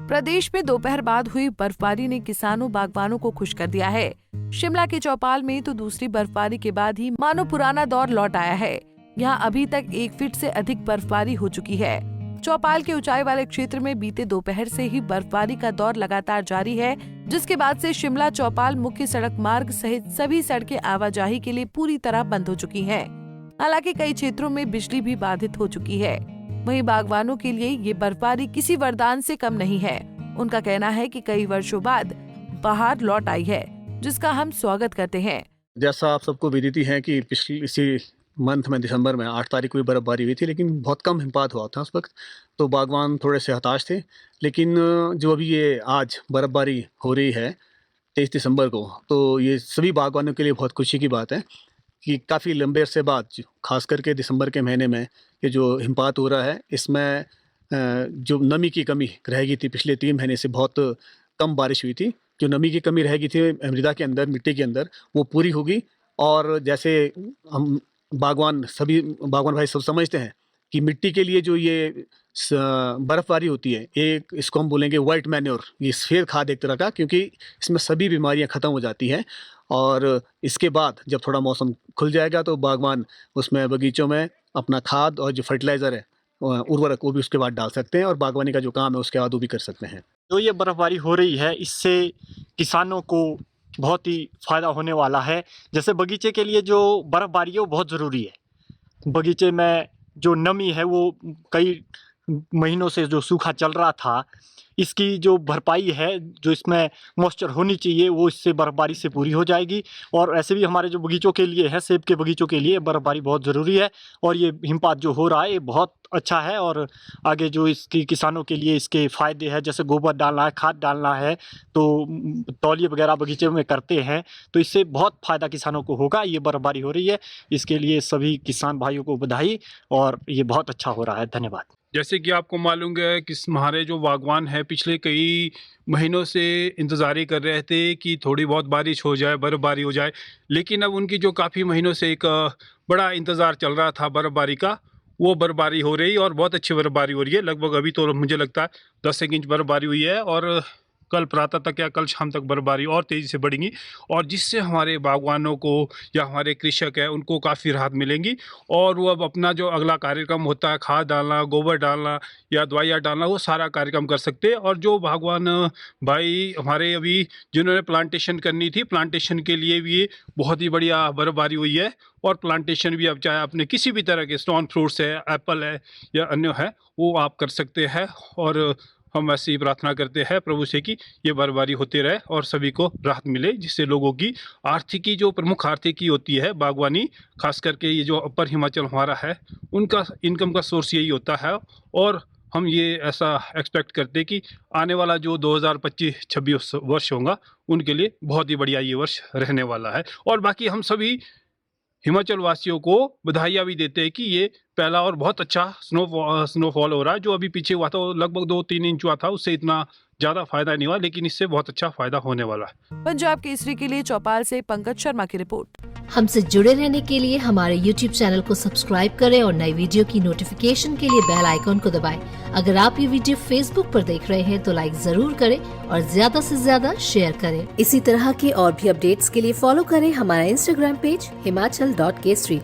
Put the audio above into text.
प्रदेश में दोपहर बाद हुई बर्फबारी ने किसानों बागवानों को खुश कर दिया है। शिमला के चौपाल में तो दूसरी बर्फबारी के बाद ही मानो पुराना दौर लौट आया है। यहाँ अभी तक 1 फीट से अधिक बर्फबारी हो चुकी है। चौपाल के ऊंचाई वाले क्षेत्र में बीते दोपहर से ही बर्फबारी का दौर लगातार जारी है, जिसके बाद से शिमला चौपाल मुख्य सड़क मार्ग सहित सभी सड़कें आवाजाही के लिए पूरी तरह बंद हो चुकी हैं। हालांकि कई क्षेत्रों में बिजली भी बाधित हो चुकी है। वहीं बागवानों के लिए ये बर्फबारी किसी वरदान से कम नहीं है। उनका कहना है कि कई वर्षों बाद बहार लौट आई है, जिसका हम स्वागत करते हैं। जैसा आप सबको विदित है कि पिछले इसी मंथ में दिसंबर में 8 तारीख को भी बर्फबारी हुई थी, लेकिन बहुत कम हिमपात हुआ था उस वक्त, तो बागवान थोड़े से हताश थे। लेकिन जो अभी ये आज बर्फबारी हो रही है 23 दिसंबर को, तो ये सभी बागवानों के लिए बहुत खुशी की बात है कि काफ़ी लंबे अरसे बाद खास करके दिसंबर के महीने में ये जो हिमपात हो रहा है, इसमें जो नमी की कमी रह गई थी पिछले 3 महीने से, बहुत कम बारिश हुई थी। जो नमी की कमी रह गई थी मृदा के अंदर, मिट्टी के अंदर, वो पूरी होगी। और जैसे हम सभी बागवान भाई सब समझते हैं कि मिट्टी के लिए जो ये बर्फबारी होती है, एक इसको हम बोलेंगे वाइट मैन्योर, ये सफ़ेद खाद एक तरह का, क्योंकि इसमें सभी बीमारियां ख़त्म हो जाती हैं। और इसके बाद जब थोड़ा मौसम खुल जाएगा तो बागवान उसमें बगीचों में अपना खाद और जो फर्टिलाइज़र है, उर्वरक, वो भी उसके बाद डाल सकते हैं और बागवानी का जो काम है उसके बाद वो भी कर सकते हैं। जो ये बर्फबारी हो रही है, इससे किसानों को बहुत ही फ़ायदा होने वाला है। जैसे बगीचे के लिए जो बर्फबारी है वो बहुत ज़रूरी है। बगीचे में जो नमी है वो कई महीनों से जो सूखा चल रहा था, इसकी जो भरपाई है, जो इसमें मॉइस्चर होनी चाहिए, वो इससे बर्फबारी से पूरी हो जाएगी। और ऐसे भी हमारे जो बगीचों के लिए है, सेब के बगीचों के लिए बर्फबारी बहुत ज़रूरी है। और ये हिमपात जो हो रहा है ये बहुत अच्छा है। और आगे जो इसकी किसानों के लिए इसके फ़ायदे हैं, जैसे गोबर डालना है, खाद डालना है, तो तौलिए वगैरह बगीचे में करते हैं, तो इससे बहुत फ़ायदा किसानों को होगा। ये बर्फबारी हो रही है, इसके लिए सभी किसान भाइयों को बधाई, और ये बहुत अच्छा हो रहा है। धन्यवाद। जैसे कि आपको मालूम है कि हमारे जो बागवान हैं पिछले कई महीनों से इंतज़ार कर रहे थे कि थोड़ी बहुत बारिश हो जाए, बर्फ़बारी हो जाए, लेकिन अब उनकी जो काफ़ी महीनों से एक बड़ा इंतज़ार चल रहा था बर्फ़बारी का, वो बर्फ़बारी हो रही और बहुत अच्छी बर्फ़बारी हो रही है। लगभग अभी तो मुझे लगता है 10 इंच बर्फ़बारी हुई है, और कल प्रातः तक या कल शाम तक बर्फबारी और तेज़ी से बढ़ेंगी, और जिससे हमारे बागवानों को या हमारे कृषक हैं उनको काफ़ी राहत मिलेंगी। और वो अब अपना जो अगला कार्यक्रम होता है, खाद डालना, गोबर डालना या दवाइयाँ डालना, वो सारा कार्यक्रम कर सकते हैं। और जो बागवान भाई हमारे अभी जिन्होंने प्लांटेशन करनी थी, प्लांटेशन के लिए भी बहुत ही बढ़िया बर्फबारी हुई है। और प्लांटेशन भी अब चाहे आपने किसी भी तरह के स्टोन फ्रूट्स है, एप्पल है या अन्य है, वो आप कर सकते हैं। और हम ऐसी ही प्रार्थना करते हैं प्रभु से कि ये बर्फबारी होती रहे और सभी को राहत मिले, जिससे लोगों की आर्थिकी, जो प्रमुख आर्थिकी होती है बागवानी, खास करके ये जो अपर हिमाचल हमारा है, उनका इनकम का सोर्स यही होता है। और हम ये ऐसा एक्सपेक्ट करते हैं कि आने वाला जो 2025-26 वर्ष होगा, उनके लिए बहुत ही बढ़िया ये वर्ष रहने वाला है। और बाकी हम सभी हिमाचल वासियों को बधाइयाँ भी देते हैं कि ये पहला और बहुत अच्छा स्नोफॉल हो रहा है। जो अभी पीछे हुआ था लगभग 2-3 इंच हुआ था, उससे इतना ज़्यादा फायदा नहीं हुआ, लेकिन इससे बहुत अच्छा फायदा होने वाला है। पंजाब केसरी के लिए चौपाल से पंकज शर्मा की रिपोर्ट। हमसे जुड़े रहने के लिए हमारे YouTube चैनल को सब्सक्राइब करें और नई वीडियो की नोटिफिकेशन के लिए बेल आइकॉन को दबाएं। अगर आप ये वीडियो Facebook पर देख रहे हैं तो लाइक जरूर करें और ज्यादा से ज्यादा शेयर करें। इसी तरह के और भी अपडेट्स के लिए फॉलो करें हमारा Instagram पेज himachal.kesri।